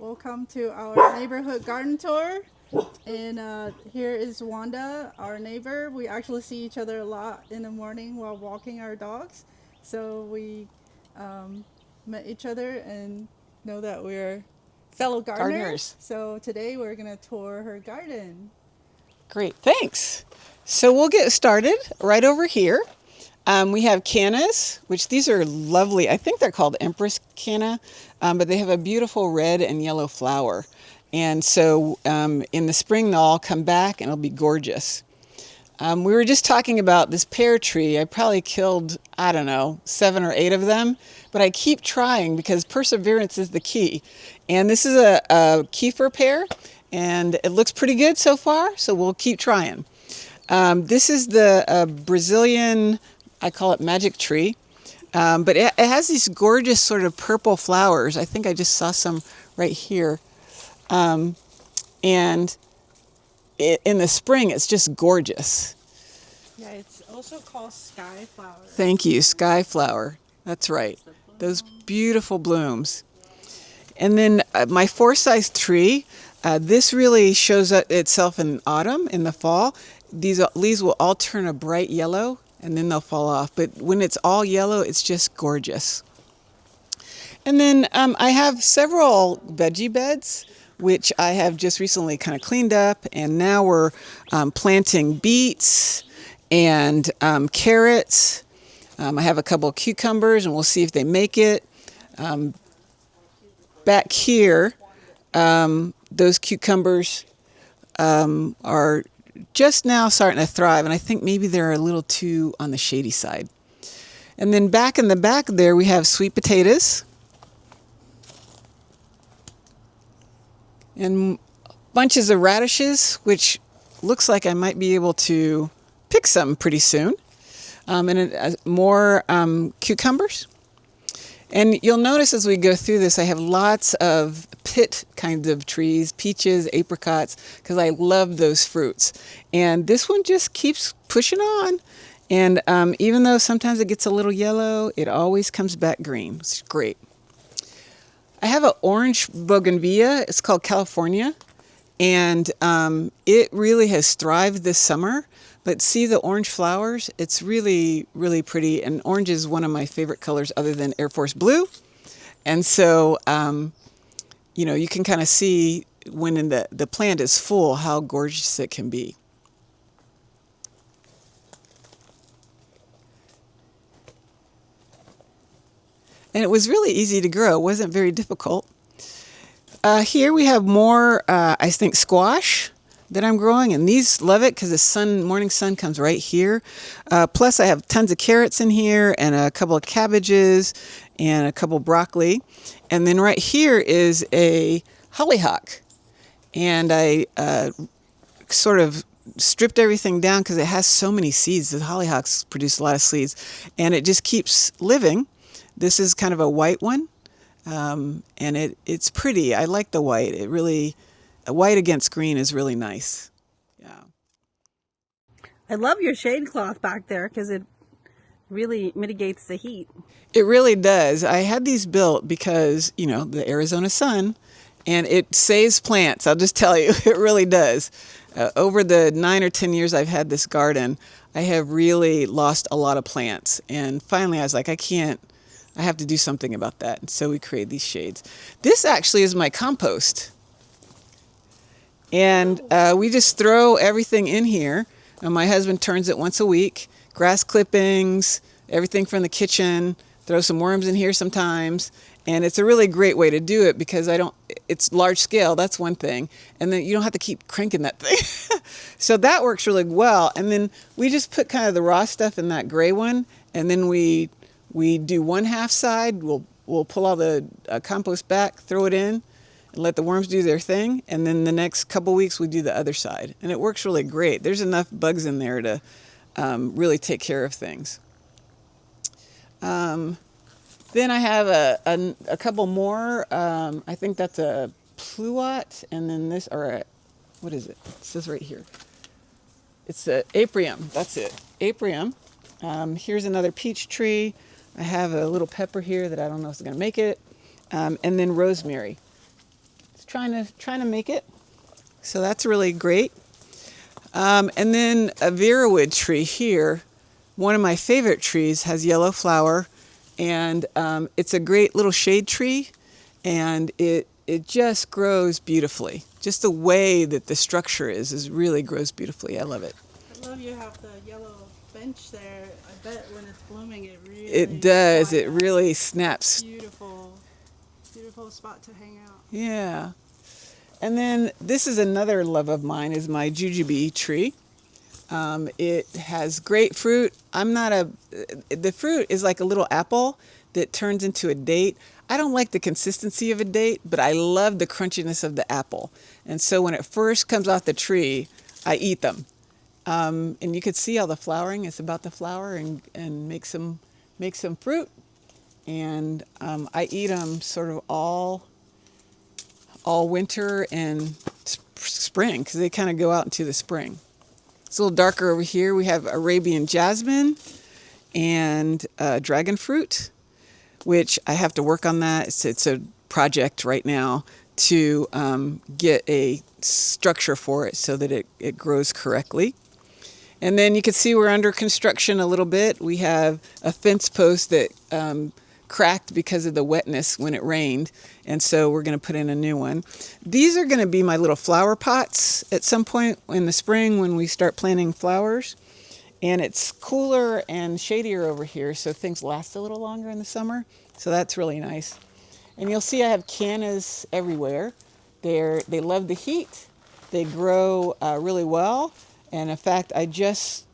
Welcome to our neighborhood garden tour. And here is Wanda, our neighbor. We actually see each other a lot in the morning while walking our dogs. So we um, met each other and know that we're fellow gardeners. Gardeners. So today we're going to tour her garden. Great, thanks. So we'll get started right over here. We have cannas, which these are lovely. I think they're called Empress canna, but they have a beautiful red and yellow flower. And so in the spring, they'll all come back and it'll be gorgeous. We were just talking about this pear tree. I probably killed, I don't know, 7 or 8 of them, but I keep trying because perseverance is the key. And this is a kefir pear, and it looks pretty good so far, so we'll keep trying. This is the Brazilian, I call it magic tree, but it has these gorgeous sort of purple flowers. I think I just saw some right here. And in the spring, it's just gorgeous. Yeah, it's also called sky flower. Thank you, sky flower. That's right. Those beautiful blooms. And then my 4-size tree, this really shows itself in autumn, in the fall. These leaves will all turn a bright yellow and then they'll fall off. But when it's all yellow, it's just gorgeous. And then I have several veggie beds, which I have just recently kind of cleaned up. And now we're planting beets and carrots. I have a couple of cucumbers, and we'll see if they make it. Back here, those cucumbers are just now starting to thrive, and I think maybe they're a little too on the shady side. And then back in the back there, we have sweet potatoes and bunches of radishes, which looks like I might be able to pick some pretty soon. And more cucumbers. And you'll notice as we go through this, I have lots of pit kinds of trees, peaches, apricots, because I love those fruits. And this one just keeps pushing on. And even though sometimes it gets a little yellow, it always comes back green. It's great. I have an orange bougainvillea. It's called California. And it really has thrived this summer. But see the orange flowers? It's really, really pretty. And orange is one of my favorite colors other than Air Force Blue. And so, you can kind of see when the plant is full how gorgeous it can be. And it was really easy to grow. It wasn't very difficult. Here we have more, I think, squash that I'm growing, and these love it because the morning sun comes right here. Plus I have tons of carrots in here and a couple of cabbages and a couple of broccoli. And then right here is a hollyhock. And I sort of stripped everything down because it has so many seeds. The hollyhocks produce a lot of seeds, and it just keeps living. This is kind of a white one, and it's pretty. I like the white. White against green is really nice. Yeah. I love your shade cloth back there because it really mitigates the heat. It really does. I had these built because, the Arizona sun, and it saves plants. I'll just tell you, it really does. Over the 9 or 10 years I've had this garden, I have really lost a lot of plants. And finally I was like, I have to do something about that. And so we created these shades. This actually is my compost. And we just throw everything in here. And my husband turns it once a week. Grass clippings, everything from the kitchen. Throw some worms in here sometimes. And it's a really great way to do it because it's large scale, that's one thing. And then you don't have to keep cranking that thing. So that works really well. And then we just put kind of the raw stuff in that gray one. And then we do one half side. We'll pull all the compost back, throw it in, and let the worms do their thing. And then the next couple weeks we do the other side. And it works really great. There's enough bugs in there to really take care of things. Then I have a couple more. I think that's a pluot. And then this, what is it? It says right here. It's a aprium. That's it. Aprium. Here's another peach tree. I have a little pepper here that I don't know if it's going to make it. And then rosemary. trying to make it. So that's really great. And then a Verawood tree here, one of my favorite trees, has yellow flower, and it's a great little shade tree, and it just grows beautifully. Just the way that the structure is really grows beautifully. I love it. I love you have the yellow bench there. I bet when it's blooming, It does. It lights up. really snaps. Beautiful, beautiful spot to hang out. Yeah. And then this is another love of mine, is my jujube tree. It has great fruit. The fruit is like a little apple that turns into a date. I don't like the consistency of a date, but I love the crunchiness of the apple. And so when it first comes off the tree, I eat them. And you could see all the flowering. It's about to flower and make some fruit. And I eat them sort of all winter and spring, because they kind of go out into the spring. It's a little darker over here. We have Arabian jasmine and dragon fruit, which I have to work on that. It's a project right now to get a structure for it so that it grows correctly. And then you can see we're under construction a little bit. We have a fence post that cracked because of the wetness when it rained, and so we're going to put in a new one. These are going to be my little flower pots at some point in the spring when we start planting flowers. And it's cooler and shadier over here, so things last a little longer in the summer. So that's really nice. And you'll see I have cannas everywhere. They love the heat. They grow really well. And in fact, I just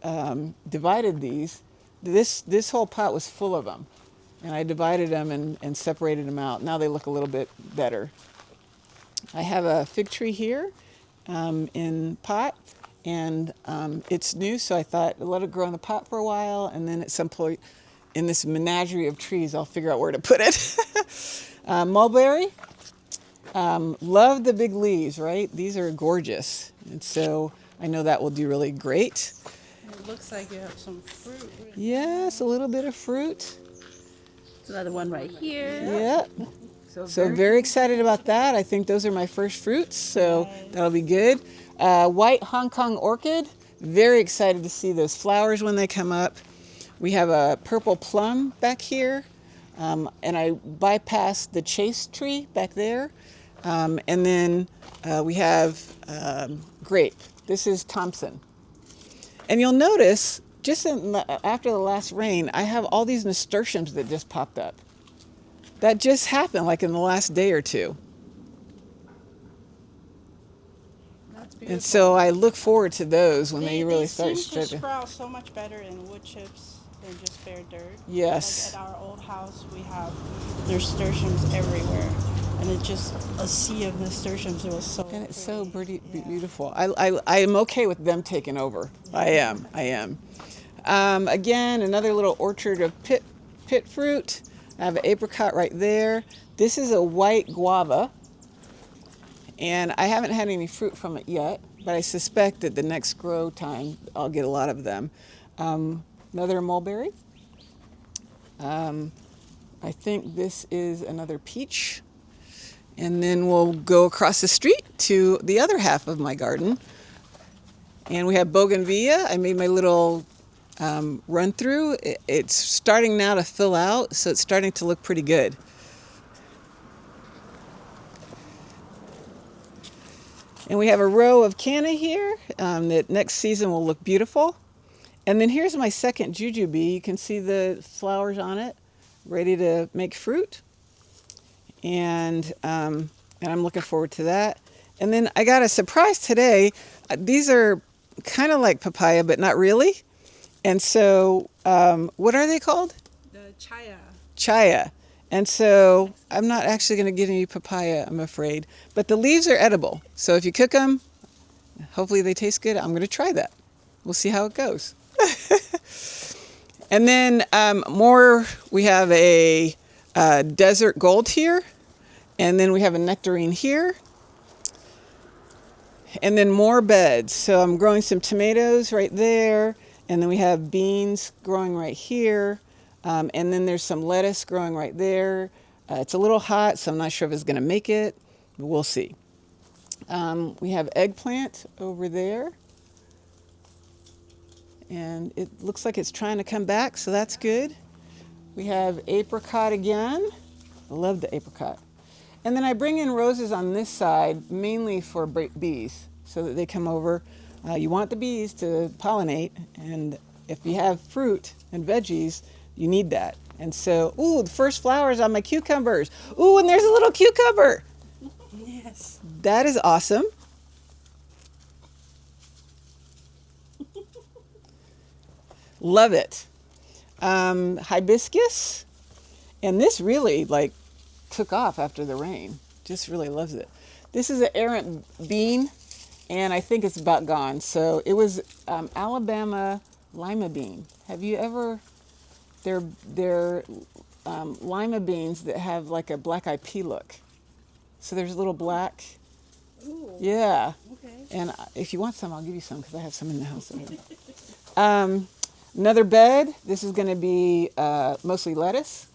divided these. This whole pot was full of them. And I divided them and separated them out. Now they look a little bit better. I have a fig tree here in pot, and it's new, so I thought let it grow in the pot for a while, and then at some point in this menagerie of trees, I'll figure out where to put it. Mulberry, love the big leaves, right? These are gorgeous, and so I know that will do really great. It looks like you have some fruit. Yes, a little bit of fruit. Another one right here. Yeah. So very excited about that. I think those are my first fruits, so that'll be good. White Hong Kong orchid. Very excited to see those flowers when they come up. We have a purple plum back here, and I bypassed the chase tree back there. And then we have grape. This is Thompson. And you'll notice, just after the last rain, I have all these nasturtiums that just popped up. That just happened like in the last day or two. That's beautiful. And so I look forward to those when they really start seem to stripping. sprout so much better in wood chips than just bare dirt. Yes. Like at our old house, we have nasturtiums everywhere, and it's just a sea of nasturtiums. It was so. And it's so pretty. beautiful. I am okay with them taking over. I am. Again, another little orchard of pit fruit. I have an apricot right there. This is a white guava, and I haven't had any fruit from it yet, but I suspect that the next grow time I'll get a lot of them. Another mulberry. I think this is another peach. And then we'll go across the street to the other half of my garden. And we have bougainvillea. I made my little run through. It's starting now to fill out, so it's starting to look pretty good. And we have a row of canna here that next season will look beautiful. And then here's my second jujube. You can see the flowers on it, ready to make fruit. And I'm looking forward to that. And then I got a surprise today. These are kind of like papaya, but not really. And so, what are they called? The chaya. Chaya. And so I'm not actually going to get any papaya, I'm afraid. But the leaves are edible. So if you cook them, hopefully they taste good. I'm going to try that. We'll see how it goes. And then we have a desert gold here. And then we have a nectarine here. And then more beds. So I'm growing some tomatoes right there. And then we have beans growing right here. And then there's some lettuce growing right there. It's a little hot, so I'm not sure if it's going to make it. But we'll see. We have eggplant over there. And it looks like it's trying to come back, so that's good. We have apricot again. I love the apricot. And then I bring in roses on this side, mainly for bees, so that they come over. You want the bees to pollinate, and if you have fruit and veggies, you need that. And so, ooh, the first flowers on my cucumbers. Ooh, and there's a little cucumber. Yes. That is awesome. Love it. Hibiscus, and this really like took off after the rain. Just really loves it. This is an errant bean, and I think it's about gone. So it was Alabama lima bean. Have you ever? They're lima beans that have like a black eyed pea look. So there's a little black. Ooh. Yeah. Okay. And if you want some, I'll give you some because I have some in the house. Another bed. This is going to be mostly lettuce,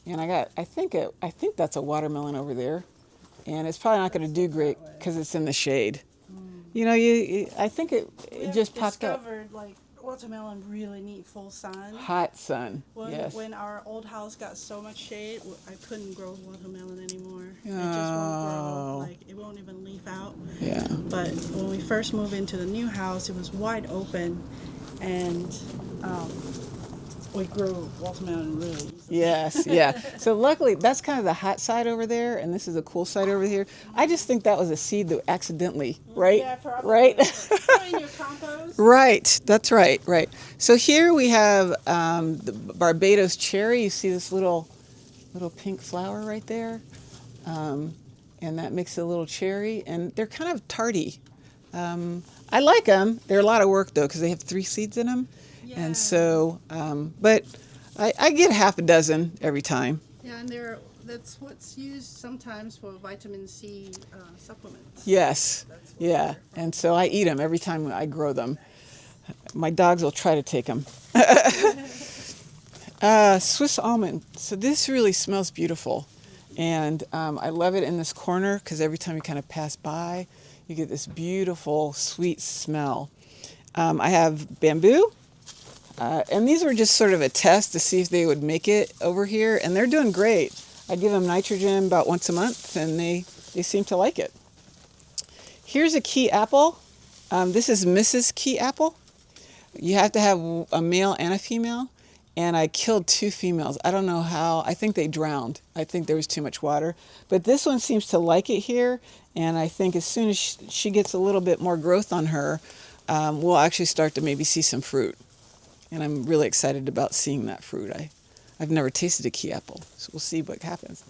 and I think that's a watermelon over there, and it's probably not going to do great because it's in the shade. You know, I think it just popped up. Discovered like watermelon really need full sun. Hot sun. When, Yes. when our old house got so much shade, I couldn't grow watermelon anymore. It just Oh. won't grow. Like it won't even leaf out. Yeah. But when we first moved into the new house, it was wide open, and we grew watermelon really easily. Yes, yeah. So luckily, that's kind of the hot side over there, and this is the cool side over here. I just think that was a seed that accidentally, right? Yeah, probably. Right? Put in your compost. Right, that's right, right. So here we have the Barbados cherry. You see this little pink flower right there? And that makes a little cherry, and they're kind of tardy. I like them. They're a lot of work, though, because they have 3 seeds in them. Yeah. And so, but I get half a dozen every time. Yeah, and that's what's used sometimes for vitamin C supplements. Yes, yeah. And so I eat them every time I grow them. My dogs will try to take them. Swiss almond. So this really smells beautiful. And I love it in this corner because every time you kind of pass by, you get this beautiful, sweet smell. I have bamboo. And these were just sort of a test to see if they would make it over here. And they're doing great. I give them nitrogen about once a month, and they seem to like it. Here's a key apple. This is Mrs. Key Apple. You have to have a male and a female. And I killed 2 females. I don't know how. I think they drowned. I think there was too much water. But this one seems to like it here. And I think as soon as she gets a little bit more growth on her, we'll actually start to maybe see some fruit. And I'm really excited about seeing that fruit. I've never tasted a key apple, so we'll see what happens.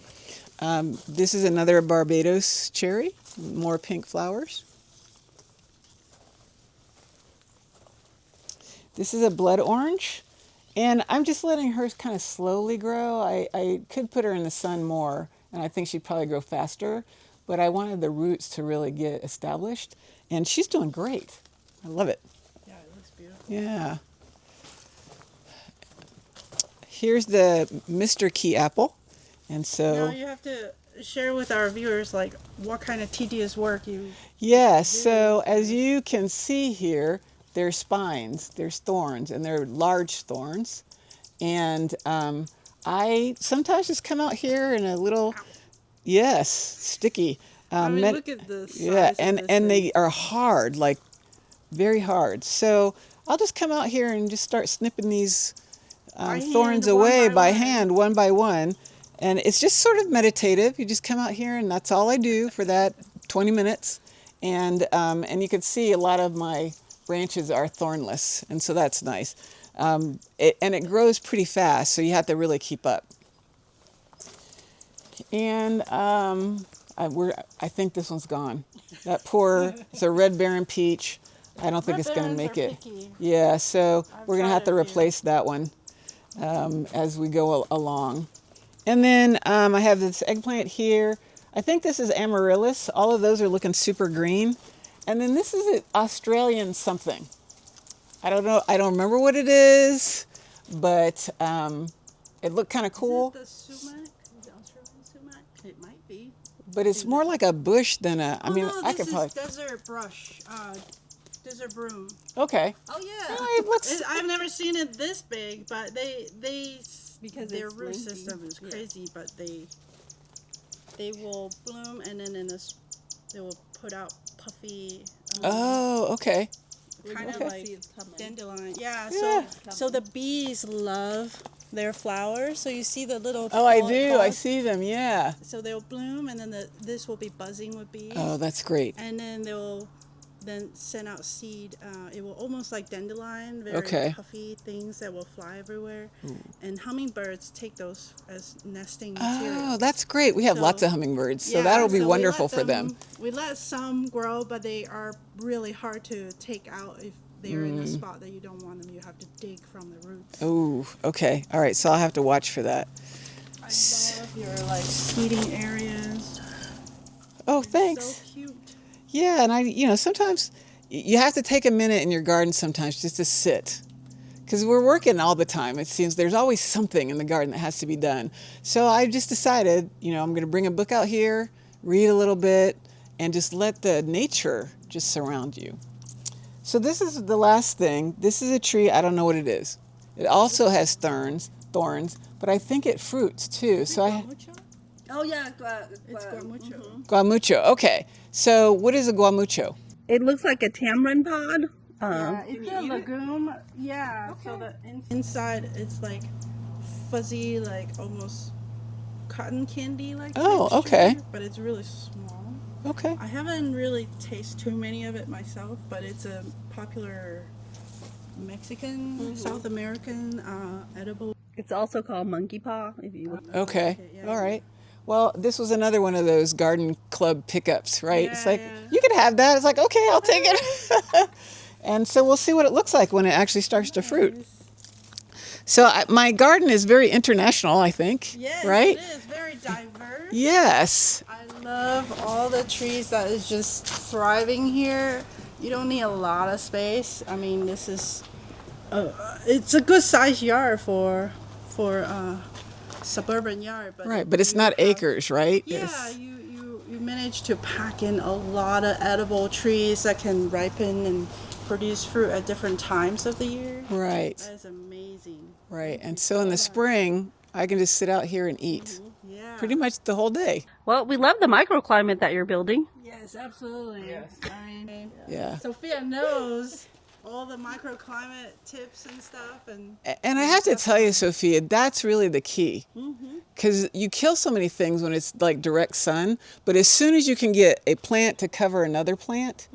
This is another Barbados cherry, more pink flowers. This is a blood orange, and I'm just letting her kind of slowly grow. I could put her in the sun more, and I think she'd probably grow faster, but I wanted the roots to really get established, and she's doing great. I love it. Yeah, it looks beautiful. Yeah. Here's the Mr. Key Apple. And so... Now you have to share with our viewers, like, what kind of tedious work you... Yeah, so as you can see here, there's spines, there's thorns, and they're large thorns. And I sometimes just come out here in a little... Yes, sticky. I mean, look at the size Yeah, of and this they thing. are hard, like very hard. So I'll just come out here and just start snipping these thorns hand, one away by by one. hand, one by one. And it's just sort of meditative. You just come out here, and that's all I do for that 20 minutes. And you can see a lot of my branches are thornless, and so that's nice. And it grows pretty fast, so you have to really keep up. And I think this one's gone. That poor, it's a red Baron peach. I don't think Red it's going to Barons make are it. picky. Yeah, so we're going to have to tried a few. replace that one as we go along. And then I have this eggplant here. I think this is amaryllis. All of those are looking super green. And then this is an Australian something. I don't know. I don't remember what it is, but it looked kind of cool. Is it the sumac? The Australian sumac? It might be. But it's more like a bush than a. I mean, no, I this could is probably. desert brush, desert broom. Okay. Oh yeah. All right, let's. I've never seen it this big, but Because their it's root lengthy. system is Yeah. crazy, but they will bloom and then they will put out puffy. Oh, okay. Kind of Okay. like See it's coming. dandelion. Yeah. Yeah. So the bees love their flowers. So you see the little. Oh, I tall do. I buds? see them. Yeah. So they'll bloom, and then this will be buzzing with bees. Oh, that's great. And then they'll then send out seed. It will almost like dandelion, very Okay. puffy things that will fly everywhere. And hummingbirds take those as nesting material. Oh, that's great. We have So- lots of hummingbirds, so Yeah, that'll be so we wonderful let for them. We let some grow, but they are really hard to take out if they're in a spot that you don't want them. You have to dig from the roots. Oh, okay. All right. So I'll have to watch for that. I love your like seeding areas. Oh, thanks. So cute. Yeah, and sometimes you have to take a minute in your garden sometimes just to sit. Because we're working all the time. It seems there's always something in the garden that has to be done. So I just decided, I'm going to bring a book out here, read a little bit, and just let the nature just surround you. So this is the last thing. This is a tree. I don't know what it is. It also has thorns, but I think it fruits too. So Guamucho? Oh yeah, It's guamucho. Guamucho. Okay. So what is a guamucho? It looks like a tamarind pod. Yeah, it's a legume. Yeah. So the inside it's like fuzzy, like almost cotton candy like. Oh, texture, okay. But it's really small. Okay. I haven't really tasted too many of it myself, but it's a popular Mexican, South American edible. It's also called monkey paw. If you look. Okay. yeah. All right. Well, this was another one of those garden club pickups, right? It's Yeah, like, yeah. you can have that. It's like, okay, I'll take it. And so we'll see what it looks like when it actually starts to fruit. So my garden is very international, I think. Yes, right? it is very diverse. Yes. I love all the trees that is just thriving here. You don't need a lot of space. I mean, this is it's a good size yard for suburban yard, but Right, but it's you not have- acres, right? Yeah, It's- you manage to pack in a lot of edible trees that can ripen and produce fruit at different times of the year. Right, That is amazing. right. And so in the spring, I can just sit out here and eat Yeah. pretty much the whole day. Well, we love the microclimate that you're building. Yes, absolutely. I mean, Yeah. Sophia knows all the microclimate tips and stuff, and And I have to tell you, Sophia, that's really the key. Because you kill so many things when it's like direct sun, but as soon as you can get a plant to cover another plant,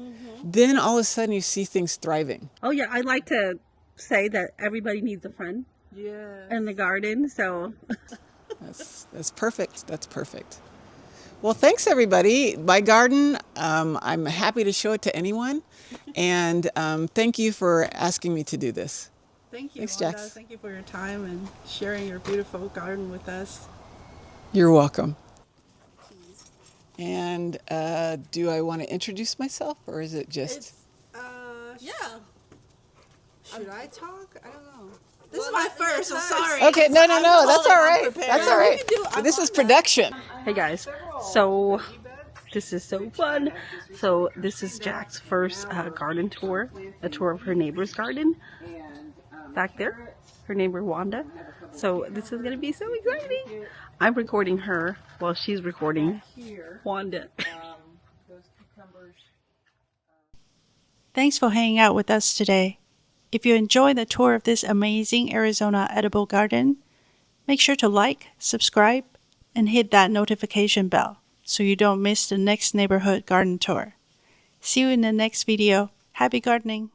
then all of a sudden you see things thriving. Oh yeah, I like to say that everybody needs a friend yeah. in the garden. So That's perfect. That's perfect. Well, thanks everybody. My garden, I'm happy to show it to anyone. And thank you for asking me to do this. Thank you, Thanks, Wanda. Jax. Thank you for your time and sharing your beautiful garden with us. You're welcome. And do I want to introduce myself or is it just... Yeah. Should I talk? I don't know. This is my first, so sorry. Okay, no, that's totally all right. unprepared. That's all right. You can do- This is production. hey guys, so this is so fun. So this is Jack's first garden tour, a tour of her neighbor's garden. Back there, her neighbor Wanda. So this is gonna be so exciting. I'm recording her while she's recording Wanda. Thanks for hanging out with us today. If you enjoyed the tour of this amazing Arizona edible garden, make sure to like, subscribe, and hit that notification bell so you don't miss the next neighborhood garden tour. See you in the next video. Happy gardening!